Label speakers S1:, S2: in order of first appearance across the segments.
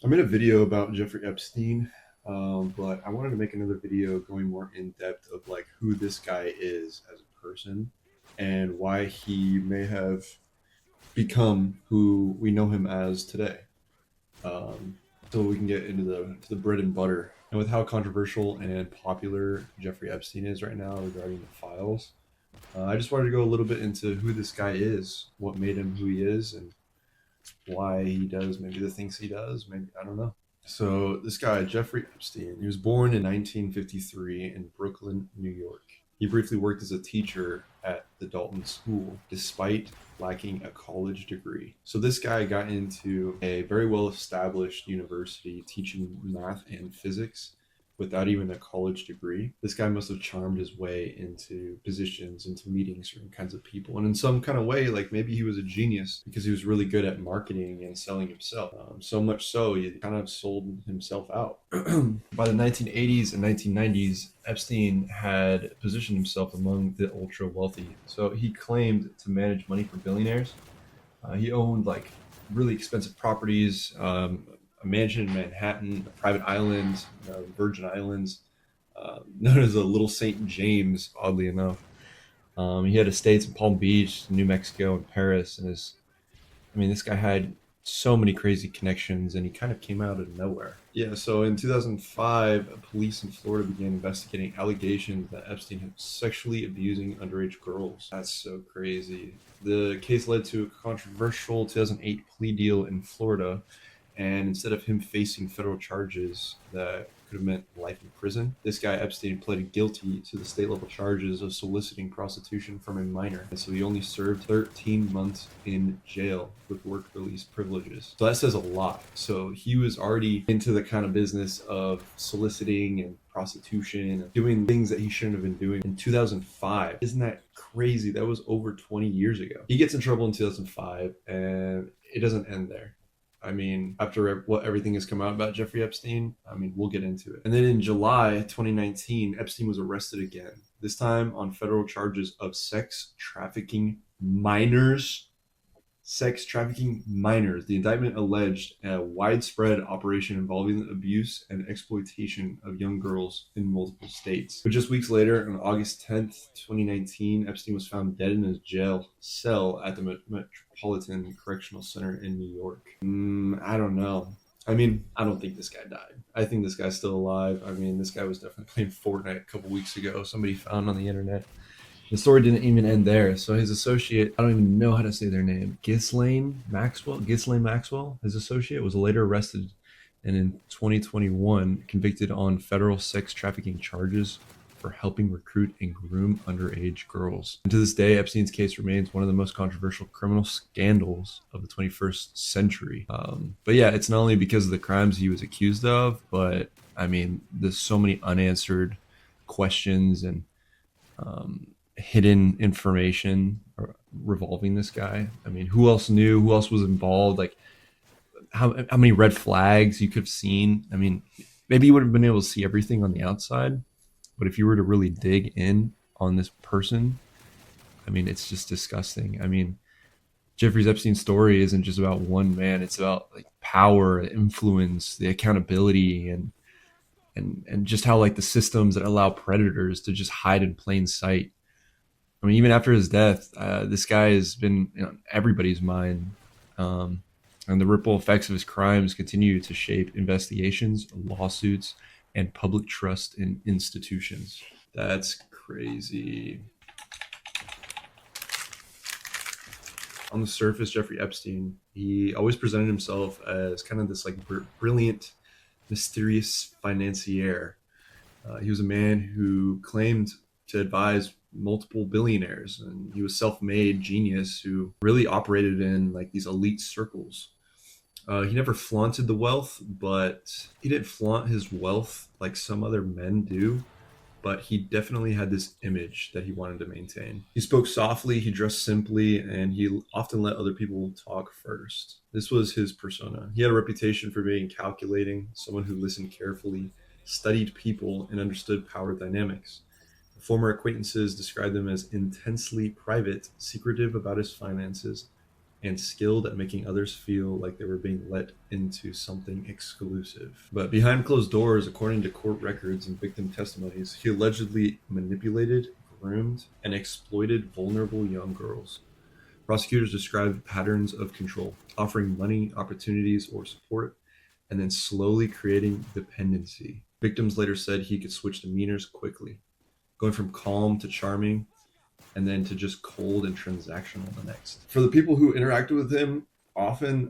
S1: I made a video about Jeffrey Epstein, but I wanted to make another video going more in depth of like who this guy is as a person and why he may have become who we know him as today. Um, so we can get into the bread and butter. And with how controversial and popular Jeffrey Epstein is right now regarding the files, I just wanted to go a little bit into who this guy is, what made him who he is, and why he does maybe the things he does. Maybe I don't know. So this guy, Jeffrey Epstein, he was born in 1953 in Brooklyn, New York. He briefly worked as a teacher at the Dalton School, despite lacking a college degree. So this guy got into a very well-established university teaching math and physics without even a college degree. This guy must have charmed his way into positions, into meeting certain kinds of people. And in some kind of way, like maybe he was a genius because he was really good at marketing and selling himself. So much so, he kind of sold himself out. By the 1980s and 1990s, Epstein had positioned himself among the ultra wealthy. So he claimed to manage money for billionaires. He owned like really expensive properties, a mansion in Manhattan, a private island, Virgin Islands, known as a Little St. James, oddly enough. He had estates in Palm Beach, New Mexico, and Paris. This guy had so many crazy connections, and he kind of came out of nowhere. Yeah, so in 2005, police in Florida began investigating allegations that Epstein had sexually abusing underage girls. That's so crazy. The case led to a controversial 2008 plea deal in Florida, and instead of him facing federal charges that could have meant life in prison, this guy Epstein pleaded guilty to the state level charges of soliciting prostitution from a minor. And so he only served 13 months in jail with work release privileges. So that says a lot. So he was already into the kind of business of soliciting and prostitution and doing things that he shouldn't have been doing in 2005. Isn't that crazy? That was over 20 years ago. He gets in trouble in 2005, and it doesn't end there. After what everything has come out about Jeffrey Epstein, we'll get into it. And then in July 2019, Epstein was arrested again, this time on federal charges of sex trafficking minors. Sex trafficking minors. The indictment alleged a widespread operation involving the abuse and exploitation of young girls in multiple states. But just weeks later, on August 10th, 2019, Epstein was found dead in his jail cell at the Metropolitan Correctional Center in New York. I don't know. I don't think this guy died. I think this guy's still alive. This guy was definitely playing Fortnite a couple weeks ago. Somebody found on the internet. The story didn't even end there. So his associate, I don't even know how to say their name, Ghislaine Maxwell, his associate, was later arrested and in 2021 convicted on federal sex trafficking charges for helping recruit and groom underage girls. And to this day, Epstein's case remains one of the most controversial criminal scandals of the 21st century. But yeah, it's not only because of the crimes he was accused of, but there's so many unanswered questions and hidden information revolving this guy. Who else knew? Who else was involved? Like, how many red flags you could have seen? Maybe you would have been able to see everything on the outside, but if you were to really dig in on this person, it's just disgusting. Jeffrey Epstein's story isn't just about one man. It's about like power, influence, the accountability, and just how like the systems that allow predators to just hide in plain sight. Even after his death, this guy has been in everybody's mind. And the ripple effects of his crimes continue to shape investigations, lawsuits, and public trust in institutions. That's crazy. On the surface, Jeffrey Epstein, he always presented himself as kind of this like brilliant, mysterious financier. He was a man who claimed to advise multiple billionaires, and he was self-made genius who really operated in like these elite circles. He never flaunted the wealth, but he didn't flaunt his wealth like some other men do. But he definitely had this image that he wanted to maintain. He spoke softly, he dressed simply, and he often let other people talk first. This was his persona. He had a reputation for being calculating, someone who listened carefully, studied people, and understood power dynamics. Former acquaintances described him as intensely private, secretive about his finances, and skilled at making others feel like they were being let into something exclusive. But behind closed doors, according to court records and victim testimonies, he allegedly manipulated, groomed, and exploited vulnerable young girls. Prosecutors described patterns of control, offering money, opportunities, or support, and then slowly creating dependency. Victims later said he could switch demeanors quickly, going from calm to charming, and then to just cold and transactional the next. For the people who interacted with him, often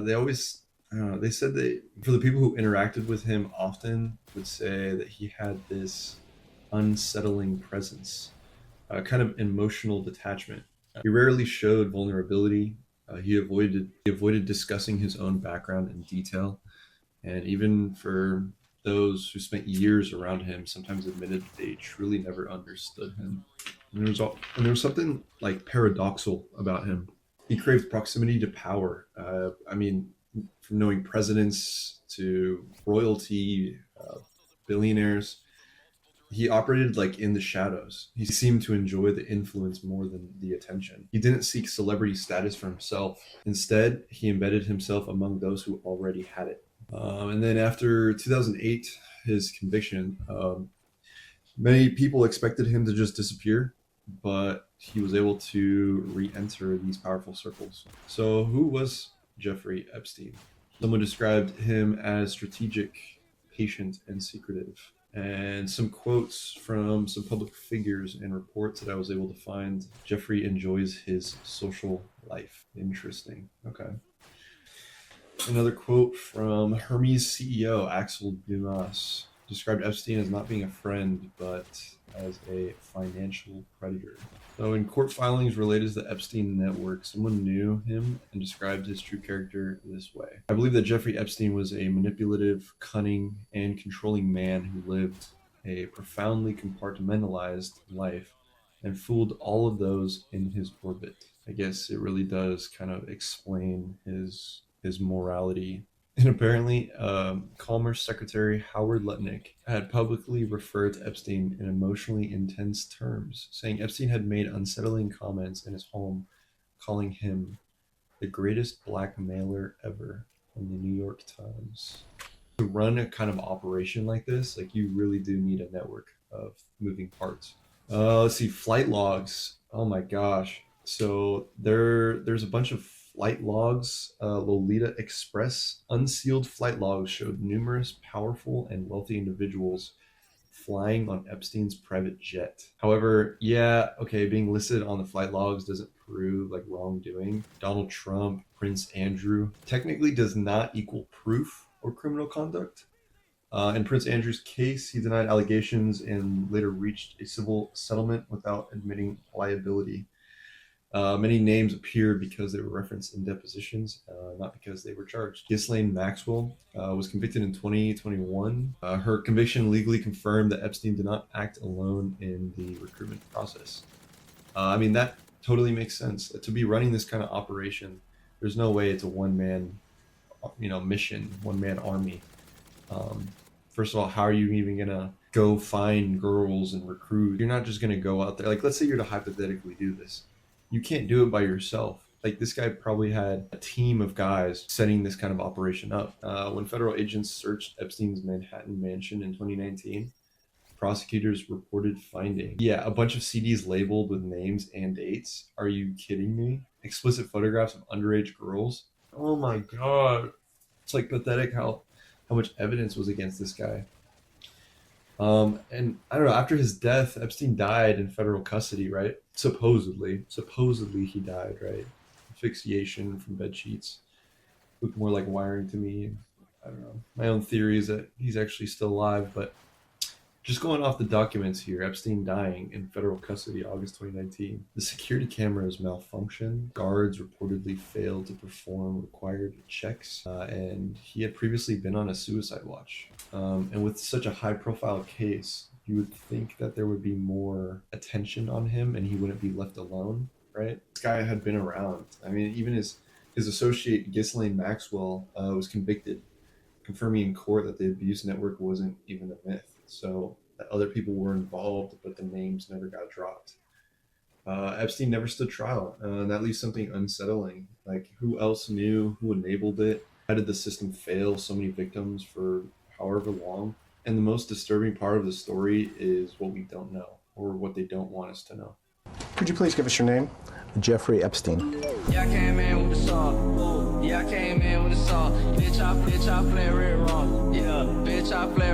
S1: they always they said that for the people who interacted with him often would say that he had this unsettling presence, kind of emotional detachment. He rarely showed vulnerability. He avoided discussing his own background in detail, and even for those who spent years around him, sometimes admitted they truly never understood him. And there was something like paradoxal about him. He craved proximity to power. I mean, from knowing presidents to royalty, billionaires, he operated like in the shadows. He seemed to enjoy the influence more than the attention. He didn't seek celebrity status for himself. Instead, he embedded himself among those who already had it. And then after 2008, his conviction, many people expected him to just disappear, but he was able to re-enter these powerful circles. So who was Jeffrey Epstein? Someone described him as strategic, patient, and secretive. And some quotes from some public figures and reports that I was able to find. Jeffrey enjoys his social life. Interesting. Okay. Another quote from Hermes CEO Axel Dumas described Epstein as not being a friend, but as a financial predator. So, in court filings related to the Epstein network, someone knew him and described his true character this way. I believe that Jeffrey Epstein was a manipulative, cunning, and controlling man who lived a profoundly compartmentalized life and fooled all of those in his orbit. I guess it really does kind of explain his morality. And apparently, Commerce Secretary Howard Lutnick had publicly referred to Epstein in emotionally intense terms, saying Epstein had made unsettling comments in his home, calling him the greatest blackmailer ever in the New York Times. To run a kind of operation like this, like you really do need a network of moving parts. Let's see, flight logs. Oh my gosh. So there's a bunch of flight logs. Lolita Express unsealed flight logs showed numerous powerful and wealthy individuals flying on Epstein's private jet. However, yeah, okay, being listed on the flight logs doesn't prove like wrongdoing. Donald Trump, Prince Andrew technically does not equal proof or criminal conduct. In Prince Andrew's case, he denied allegations and later reached a civil settlement without admitting liability. Many names appeared because they were referenced in depositions, not because they were charged. Ghislaine Maxwell was convicted in 2021. Her conviction legally confirmed that Epstein did not act alone in the recruitment process. I mean, that totally makes sense. To be running this kind of operation, there's no way it's a one-man, mission, one-man army. First of all, how are you even gonna go find girls and recruit? You're not just gonna go out there. Like, let's say you're to hypothetically do this. You can't do it by yourself. Like, this guy probably had a team of guys setting this kind of operation up. When federal agents searched Epstein's Manhattan mansion in 2019, prosecutors reported finding, yeah, a bunch of CDs labeled with names and dates. Are you kidding me? Explicit photographs of underage girls. Oh my god. It's like pathetic how much evidence was against this guy. And I don't know. After his death, Epstein died in federal custody, right? Supposedly he died, right? Asphyxiation from bed sheets. Looked more like wiring to me. I don't know. My own theory is that he's actually still alive, but just going off the documents here, Epstein dying in federal custody August 2019. The security cameras malfunctioned. Guards reportedly failed to perform required checks, and he had previously been on a suicide watch. And with such a high-profile case, you would think that there would be more attention on him and he wouldn't be left alone, right? This guy had been around. I mean, even his associate Ghislaine Maxwell was convicted, confirming in court that the abuse network wasn't even a myth. So that other people were involved, but the names never got dropped. Epstein never stood trial, and that leaves something unsettling. Like, who else knew? Who enabled it? How did the system fail so many victims for however long? And the most disturbing part of the story is what we don't know, or what they don't want us to know.
S2: Could you please give us your name?
S3: Jeffrey Epstein.
S4: Yeah, I came in with the song. Yeah, I came in with the song. Bitch, I play red wrong. Yeah, bitch, I play